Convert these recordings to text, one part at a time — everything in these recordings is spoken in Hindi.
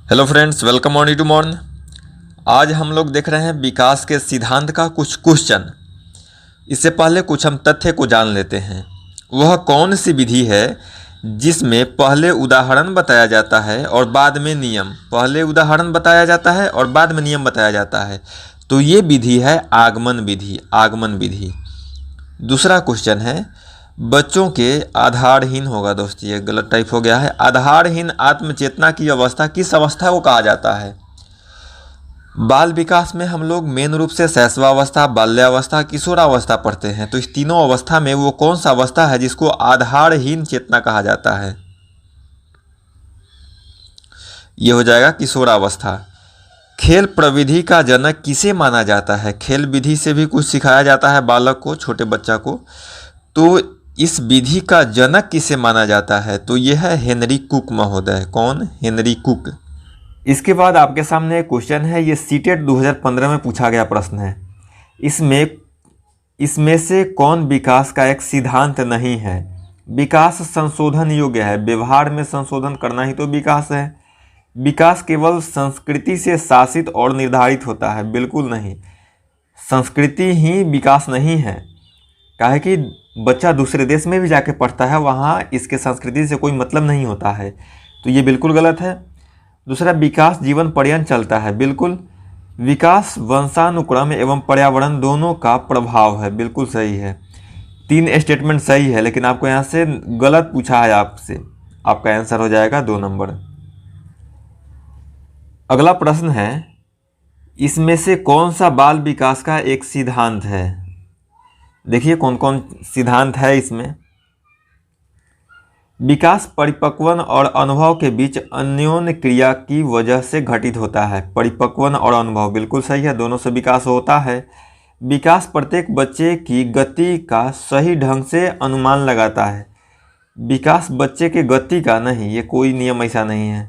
Hello friends, welcome on to Morn. आज हम लोग देख रहे हैं विकास के सिद्धांत का कुछ क्वेश्चन। इससे पहले कुछ हम तथ्य को जान लेते हैं। वह कौन सी विधि है जिसमें पहले उदाहरण बताया जाता है और बाद में नियम, पहले उदाहरण बताया जाता है और बाद में नियम बताया जाता है? तो ये विधि है आगमन विधि। आगमन विधि। दूसरा क्वेश्चन है, बच्चों के आधारहीन होगा दोस्त, ये गलत टाइप हो गया है। आधारहीन आत्मचेतना की अवस्था किस अवस्था को कहा जाता है? बाल विकास में हम लोग मेन रूप से शैशवावस्था, बाल्यावस्था, किशोरावस्था पढ़ते हैं। तो इस तीनों अवस्था में वो कौन सा अवस्था है जिसको आधारहीन चेतना कहा जाता है? ये हो जाएगा किशोरावस्था। खेल प्रविधि का जनक किसे माना जाता है? खेल विधि से भी कुछ सिखाया जाता है बालक को, छोटे बच्चा को। तो इस विधि का जनक किसे माना जाता है? तो यह है हेनरी कुक महोदय। कौन? Henry cook. इसके बाद आपके सामने एक क्वेश्चन है, ये सीटेट 2015 में पूछा गया प्रश्न है। इसमें से कौन विकास का एक सिद्धांत नहीं है? विकास संशोधन योग्य है। व्यवहार में संशोधन करना ही तो विकास है। विकास केवल संस्कृति से शासित और निर्धारित होता है? बिल्कुल नहीं। संस्कृति ही विकास नहीं है। काहे कि बच्चा दूसरे देश में भी जाके पढ़ता है, वहाँ इसके संस्कृति से कोई मतलब नहीं होता है। तो ये बिल्कुल गलत है। दूसरा, विकास जीवन पर्यंत चलता है। बिल्कुल। विकास वंशानुक्रम एवं पर्यावरण दोनों का प्रभाव है। बिल्कुल सही है। 3 स्टेटमेंट सही है, लेकिन आपको यहाँ से गलत पूछा है आपसे। आपका आंसर हो जाएगा 2 नंबर। अगला प्रश्न है, इसमें से कौन सा बाल विकास का एक सिद्धांत है? देखिए कौन कौन सिद्धांत है इसमें। विकास परिपक्वन और अनुभव के बीच अन्योन्य क्रिया की वजह से घटित होता है। परिपक्वन और अनुभव बिल्कुल सही है, दोनों से विकास होता है। विकास प्रत्येक बच्चे की गति का सही ढंग से अनुमान लगाता है। विकास बच्चे के गति का नहीं, ये कोई नियम ऐसा नहीं है।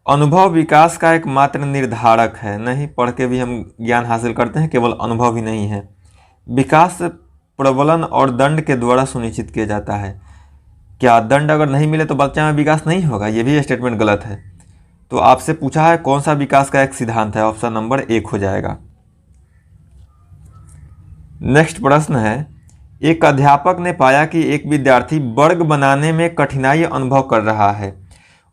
अनुभव विकास का एकमात्र निर्धारक है। नहीं, पढ़ के भी हम ज्ञान हासिल करते हैं, केवल अनुभव ही नहीं है। विकास प्रबलन और दंड के द्वारा सुनिश्चित किया जाता है। क्या दंड अगर नहीं मिले तो बच्चा में विकास नहीं होगा? ये भी स्टेटमेंट गलत है। तो आपसे पूछा है कौन सा विकास का एक सिद्धांत है, ऑप्शन नंबर 1 हो जाएगा। नेक्स्ट प्रश्न है, एक अध्यापक ने पाया कि एक विद्यार्थी वर्ग बनाने में कठिनाई अनुभव कर रहा है।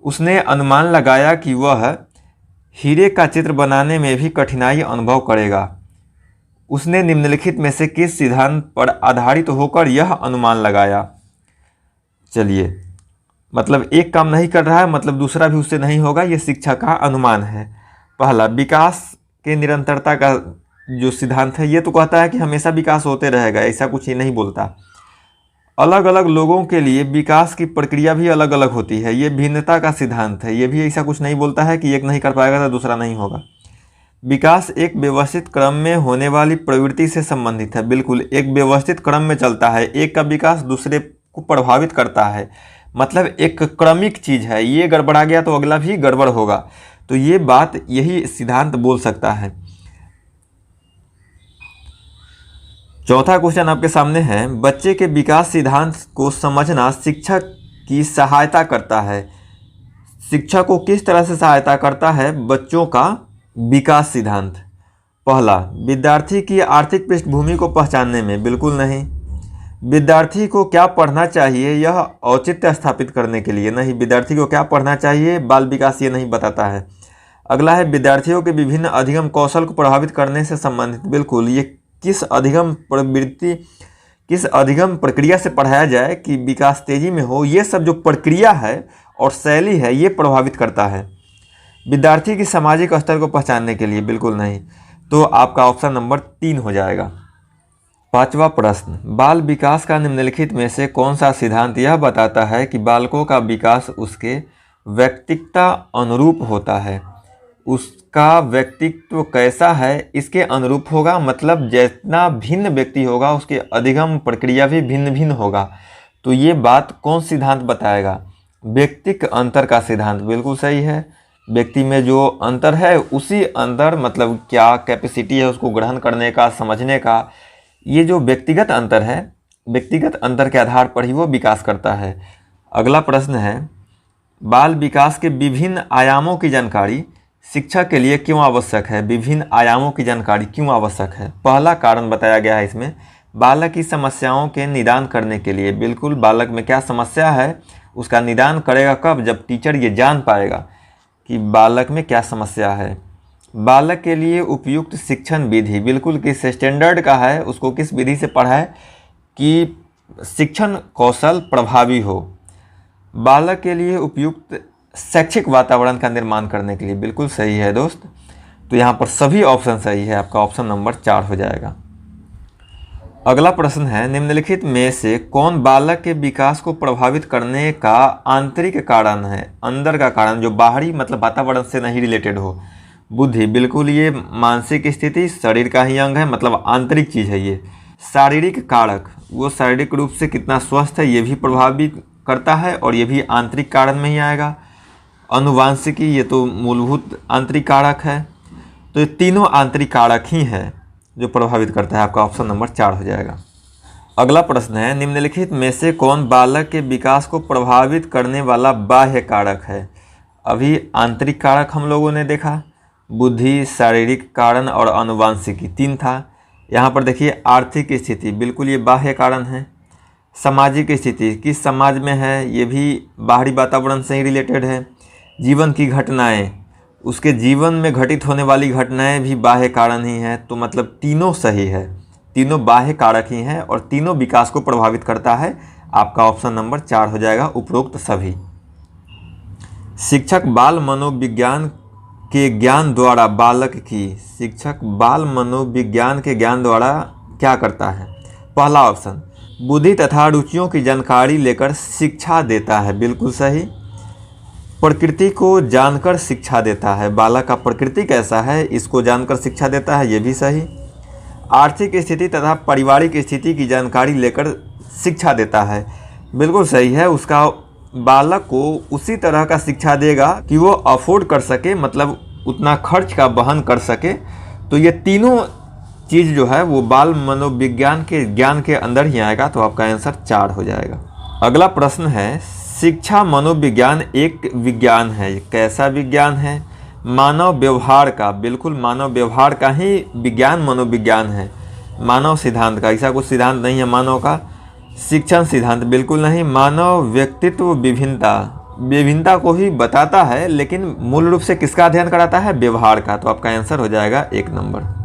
उसने अनुमान लगाया कि वह हीरे का चित्र बनाने में भी कठिनाई अनुभव करेगा। उसने निम्नलिखित में से किस सिद्धांत पर आधारित होकर यह अनुमान लगाया? चलिए, मतलब एक काम नहीं कर रहा है, मतलब दूसरा भी उससे नहीं होगा। ये शिक्षा का अनुमान है। पहला, विकास के निरंतरता का जो सिद्धांत है, ये तो कहता है कि हमेशा विकास होते रहेगा, ऐसा कुछ ही नहीं बोलता। अलग अलग लोगों के लिए विकास की प्रक्रिया भी अलग अलग होती है, ये भिन्नता का सिद्धांत है। ये भी ऐसा कुछ नहीं बोलता है कि एक नहीं कर पाएगा तो दूसरा नहीं होगा। विकास एक व्यवस्थित क्रम में होने वाली प्रवृत्ति से संबंधित है। बिल्कुल, एक व्यवस्थित क्रम में चलता है। एक का विकास दूसरे को प्रभावित करता है, मतलब एक क्रमिक चीज है। ये गड़बड़ा गया तो अगला भी गड़बड़ होगा। तो ये बात यही सिद्धांत बोल सकता है। चौथा क्वेश्चन आपके सामने है, बच्चे के विकास सिद्धांत को समझना शिक्षक की सहायता करता है। शिक्षक को किस तरह से सहायता करता है बच्चों का विकास सिद्धांत? पहला, विद्यार्थी की आर्थिक पृष्ठभूमि को पहचानने में। बिल्कुल नहीं। विद्यार्थी को क्या पढ़ना चाहिए यह औचित्य स्थापित करने के लिए। नहीं, विद्यार्थी को क्या पढ़ना चाहिए बाल विकास ये नहीं बताता है। अगला है, विद्यार्थियों के विभिन्न अधिगम कौशल को प्रभावित करने से संबंधित। बिल्कुल, ये किस अधिगम प्रवृत्ति, किस अधिगम प्रक्रिया से पढ़ाया जाए कि विकास तेजी में हो, ये सब जो प्रक्रिया है और शैली है ये प्रभावित करता है। विद्यार्थी की सामाजिक स्तर को पहचानने के लिए। बिल्कुल नहीं। तो आपका ऑप्शन नंबर 3 हो जाएगा। पांचवा प्रश्न, बाल विकास का निम्नलिखित में से कौन सा सिद्धांत यह बताता है कि बालकों का विकास उसके व्यक्तित्व अनुरूप होता है? उसका व्यक्तित्व कैसा है इसके अनुरूप होगा, मतलब जितना भिन्न व्यक्ति होगा उसके अधिगम प्रक्रिया भी भिन्न भिन्न होगा। तो ये बात कौन सिद्धांत बताएगा? व्यक्तिक अंतर का सिद्धांत। बिल्कुल सही है। व्यक्ति में जो अंतर है उसी अंतर, मतलब क्या कैपेसिटी है उसको ग्रहण करने का, समझने का, ये जो व्यक्तिगत अंतर है, व्यक्तिगत अंतर के आधार पर ही वो विकास करता है। अगला प्रश्न है, बाल विकास के विभिन्न आयामों की जानकारी शिक्षा के लिए क्यों आवश्यक है? विभिन्न आयामों की जानकारी क्यों आवश्यक है? पहला कारण बताया गया है इसमें, बालक की समस्याओं के निदान करने के लिए। बिल्कुल, बालक में क्या समस्या है उसका निदान करेगा कब? जब टीचर ये जान पाएगा कि बालक में क्या समस्या है। बालक के लिए उपयुक्त शिक्षण विधि, बिल्कुल किस स्टैंडर्ड का है, उसको किस विधि से पढ़ाए कि शिक्षण कौशल प्रभावी हो। बालक के लिए उपयुक्त शैक्षिक वातावरण का निर्माण करने के लिए, बिल्कुल सही है दोस्त। तो यहाँ पर सभी ऑप्शन सही है, आपका ऑप्शन नंबर 4 हो जाएगा। अगला प्रश्न है, निम्नलिखित में से कौन बालक के विकास को प्रभावित करने का आंतरिक कारण है? अंदर का कारण, जो बाहरी मतलब वातावरण से नहीं रिलेटेड हो। बुद्धि, बिल्कुल ये मानसिक स्थिति शरीर का ही अंग है, मतलब आंतरिक चीज़ है ये। शारीरिक कारक, वो शारीरिक रूप से कितना स्वस्थ है ये भी प्रभावित करता है और ये भी आंतरिक कारण में ही आएगा। अनुवांशिकी, ये तो मूलभूत आंतरिक कारक है। तो ये तीनों आंतरिक कारक ही है जो प्रभावित करता है, आपका ऑप्शन नंबर 4 हो जाएगा। अगला प्रश्न है, निम्नलिखित में से कौन बालक के विकास को प्रभावित करने वाला बाह्य कारक है? अभी आंतरिक कारक हम लोगों ने देखा, बुद्धि, शारीरिक कारण और अनुवांशिकी 3 था। यहाँ पर देखिए आर्थिक स्थिति, बिल्कुल ये बाह्य कारण है। सामाजिक स्थिति, किस समाज में है, ये भी बाहरी वातावरण से ही रिलेटेड है। जीवन की घटनाएं, उसके जीवन में घटित होने वाली घटनाएं भी बाह्य कारण ही हैं। तो मतलब तीनों सही है, तीनों बाह्य कारक ही हैं और तीनों विकास को प्रभावित करता है। आपका ऑप्शन नंबर 4 हो जाएगा, उपरोक्त सभी। शिक्षक बाल मनोविज्ञान के ज्ञान द्वारा बालक की, शिक्षक बाल मनोविज्ञान के ज्ञान द्वारा क्या करता है? पहला ऑप्शन, बुद्धि तथा रुचियों की जानकारी लेकर शिक्षा देता है, बिल्कुल सही। प्रकृति को जानकर शिक्षा देता है, बालक का प्रकृति कैसा है इसको जानकर शिक्षा देता है, ये भी सही। आर्थिक स्थिति तथा पारिवारिक स्थिति की जानकारी लेकर शिक्षा देता है, बिल्कुल सही है। उसका बालक को उसी तरह का शिक्षा देगा कि वो अफोर्ड कर सके, मतलब उतना खर्च का वहन कर सके। तो ये तीनों चीज़ जो है वो बाल मनोविज्ञान के ज्ञान के अंदर ही आएगा। तो आपका आंसर 4 हो जाएगा। अगला प्रश्न है, शिक्षा मनोविज्ञान एक विज्ञान है, कैसा विज्ञान है? मानव व्यवहार का, बिल्कुल मानव व्यवहार का ही विज्ञान मनोविज्ञान है। मानव सिद्धांत का, ऐसा कुछ सिद्धांत नहीं है मानव का। शिक्षण सिद्धांत, बिल्कुल नहीं। मानव व्यक्तित्व विभिन्नता को ही बताता है, लेकिन मूल रूप से किसका अध्ययन कराता है? व्यवहार का। तो आपका आंसर हो जाएगा 1 नंबर।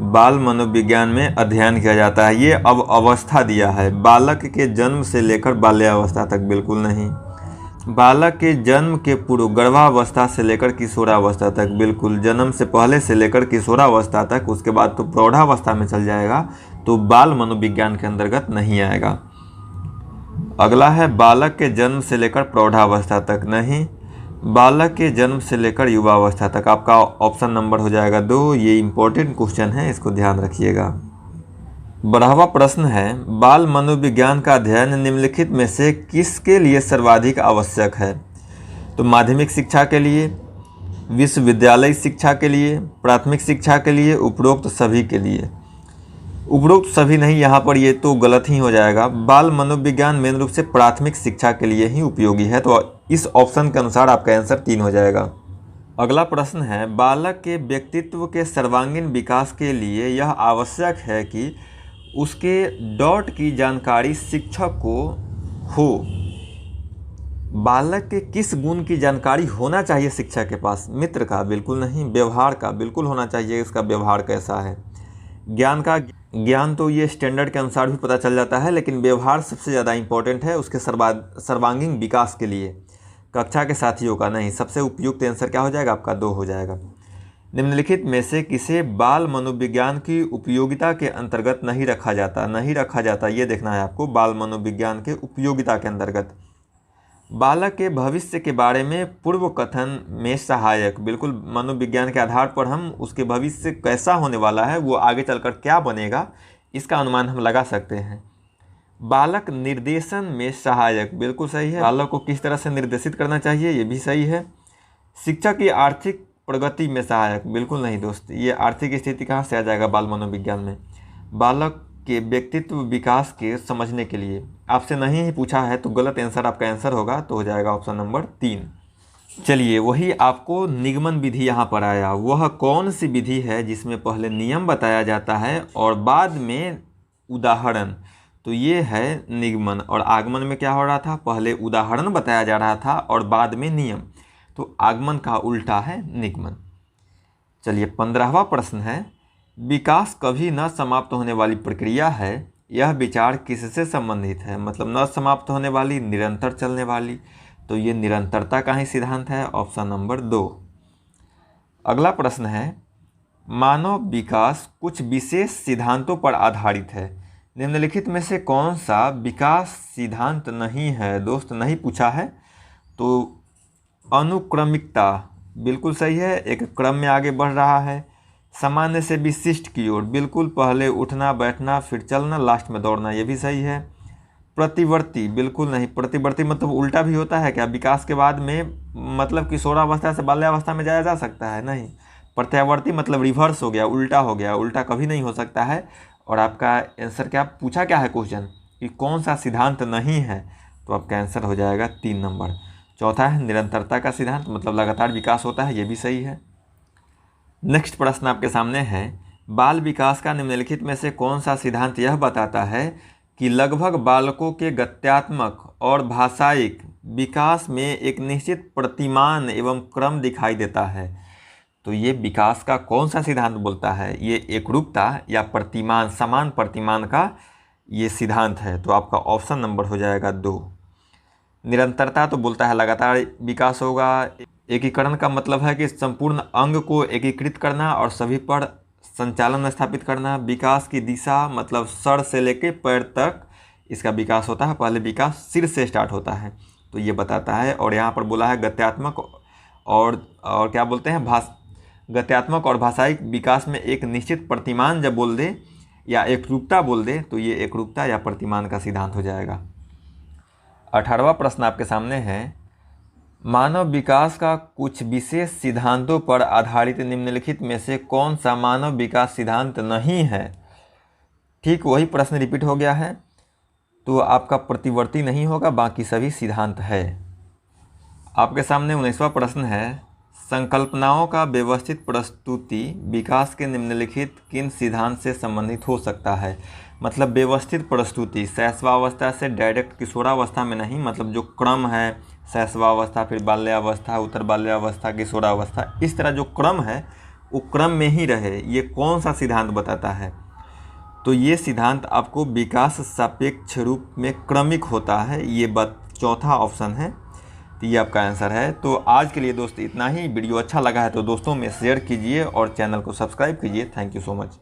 बाल मनोविज्ञान में अध्ययन किया जाता है। ये अब अवस्था दिया है, बालक के जन्म से लेकर बाल्यावस्था तक, बिल्कुल नहीं। बालक के जन्म के पूर्व गर्भावस्था से लेकर किशोरावस्था तक, बिल्कुल। जन्म से पहले से लेकर किशोरावस्था तक, उसके बाद तो प्रौढ़ावस्था में चल जाएगा, तो बाल मनोविज्ञान के अंतर्गत नहीं आएगा। अगला है, बालक के जन्म से लेकर प्रौढ़ावस्था तक, नहीं। बालक के जन्म से लेकर युवावस्था तक, आपका ऑप्शन नंबर हो जाएगा 2। ये इंपॉर्टेंट क्वेश्चन है, इसको ध्यान रखिएगा। 12वां प्रश्न है, बाल मनोविज्ञान का अध्ययन निम्नलिखित में से किसके लिए सर्वाधिक आवश्यक है? तो माध्यमिक शिक्षा के लिए, विश्वविद्यालय शिक्षा के लिए, प्राथमिक शिक्षा के लिए, उपरोक्त सभी के लिए। उपरोक्त सभी नहीं, यहाँ पर ये तो गलत ही हो जाएगा। बाल मनोविज्ञान मेन रूप से प्राथमिक शिक्षा के लिए ही उपयोगी है। तो इस ऑप्शन के अनुसार आपका आंसर 3 हो जाएगा। अगला प्रश्न है, बालक के व्यक्तित्व के सर्वांगीण विकास के लिए यह आवश्यक है कि उसके डॉट की जानकारी शिक्षक को हो। बालक के किस गुण की जानकारी होना चाहिए शिक्षक के पास? मित्र का, बिल्कुल नहीं। व्यवहार का, बिल्कुल होना चाहिए, इसका व्यवहार कैसा है। ज्ञान का, ज्ञान तो ये स्टैंडर्ड के अनुसार भी पता चल जाता है, लेकिन व्यवहार सबसे ज़्यादा इंपॉर्टेंट है उसके सर्वांगीण विकास के लिए, कक्षा के साथियों का नहीं। सबसे उपयुक्त आंसर क्या हो जाएगा? आपका 2 हो जाएगा। निम्नलिखित में से किसे बाल मनोविज्ञान की उपयोगिता के अंतर्गत नहीं रखा जाता? नहीं रखा जाता, ये देखना है आपको। बाल मनोविज्ञान के उपयोगिता के अंतर्गत बालक के भविष्य के बारे में पूर्व कथन में सहायक, बिल्कुल मनोविज्ञान के आधार पर हम उसके भविष्य कैसा होने वाला है, वो आगे चलकर क्या बनेगा, इसका अनुमान हम लगा सकते हैं। बालक निर्देशन में सहायक, बिल्कुल सही है। बालक को किस तरह से निर्देशित करना चाहिए, ये भी सही है। शिक्षा की आर्थिक प्रगति में सहायक, बिल्कुल नहीं दोस्त। ये आर्थिक स्थिति कहाँ से आ जाएगा बाल मनोविज्ञान में? बालक के व्यक्तित्व विकास के समझने के लिए, आपसे नहीं ही पूछा है तो गलत आंसर आपका आंसर होगा, तो हो जाएगा ऑप्शन नंबर 3। चलिए, वही आपको निगमन विधि यहाँ पर आया। वह कौन सी विधि है जिसमें पहले नियम बताया जाता है और बाद में उदाहरण? तो ये है निगमन। और आगमन में क्या हो रहा था, पहले उदाहरण बताया जा रहा था और बाद में नियम। तो आगमन का उल्टा है निगमन। चलिए, 15वां प्रश्न है, विकास कभी न समाप्त होने वाली प्रक्रिया है, यह विचार किससे संबंधित है? मतलब न समाप्त होने वाली, निरंतर चलने वाली। तो ये निरंतरता का ही सिद्धांत है, ऑप्शन नंबर 2। अगला प्रश्न है, मानव विकास कुछ विशेष सिद्धांतों पर आधारित है, निम्नलिखित में से कौन सा विकास सिद्धांत नहीं है? दोस्त नहीं पूछा है तो अनुक्रमिकता बिल्कुल सही है, एक क्रम में आगे बढ़ रहा है। सामान्य से विशिष्ट की ओर, बिल्कुल, पहले उठना बैठना फिर चलना लास्ट में दौड़ना, ये भी सही है। प्रतिवर्ती बिल्कुल नहीं, प्रतिवर्ती मतलब उल्टा भी होता है क्या? विकास के बाद में मतलब किशोरावस्था से बाल्यावस्था में जाया जा सकता है? नहीं। प्रत्यावर्ती मतलब रिवर्स हो गया, उल्टा हो गया, उल्टा कभी नहीं हो सकता है। और आपका आंसर क्या पूछा, क्या है क्वेश्चन कि कौन सा सिद्धांत नहीं है? तो आपका आंसर हो जाएगा 3 नंबर। चौथा है निरंतरता का सिद्धांत, मतलब लगातार विकास होता है, ये भी सही है। नेक्स्ट प्रश्न आपके सामने है, बाल विकास का निम्नलिखित में से कौन सा सिद्धांत यह बताता है कि लगभग बालकों के गत्यात्मक और भाषायिक विकास में एक निश्चित प्रतिमान एवं क्रम दिखाई देता है? तो ये विकास का कौन सा सिद्धांत बोलता है? ये एकरूपता या प्रतिमान, समान प्रतिमान का ये सिद्धांत है। तो आपका ऑप्शन नंबर हो जाएगा 2। निरंतरता तो बोलता है लगातार विकास होगा। एकीकरण का मतलब है कि संपूर्ण अंग को एकीकृत करना और सभी पर संचालन स्थापित करना। विकास की दिशा मतलब सर से लेके पैर तक इसका विकास होता है, पहले विकास सिर से स्टार्ट होता है, तो ये बताता है। और यहाँ पर बोला है गत्यात्मक और क्या बोलते हैं, गत्यात्मक और भाषायिक विकास में एक निश्चित प्रतिमान जब बोल दे या एकरूपता बोल दे तो ये एकरूपता या प्रतिमान का सिद्धांत हो जाएगा। 18वां प्रश्न आपके सामने है, मानव विकास का कुछ विशेष सिद्धांतों पर आधारित निम्नलिखित में से कौन सा मानव विकास सिद्धांत नहीं है? ठीक वही प्रश्न रिपीट हो गया है, तो आपका प्रतिवर्ती नहीं होगा, बाकी सभी सिद्धांत है। आपके सामने 19वां प्रश्न है, संकल्पनाओं का व्यवस्थित प्रस्तुति विकास के निम्नलिखित किन सिद्धांत से संबंधित हो सकता है? मतलब व्यवस्थित प्रस्तुति शैशवावस्था से डायरेक्ट किशोरावस्था में नहीं, मतलब जो क्रम है शैशवावस्था फिर बाल्यावस्था उत्तर बाल्यावस्था किशोरावस्था, इस तरह जो क्रम है वो क्रम में ही रहे, ये कौन सा सिद्धांत बताता है? तो ये सिद्धांत आपको विकास सापेक्ष रूप में क्रमिक होता है, ये चौथा ऑप्शन है, तो ये आपका आंसर है। तो आज के लिए दोस्त इतना ही। वीडियो अच्छा लगा है तो दोस्तों में शेयर कीजिए और चैनल को सब्सक्राइब कीजिए। Thank you so much.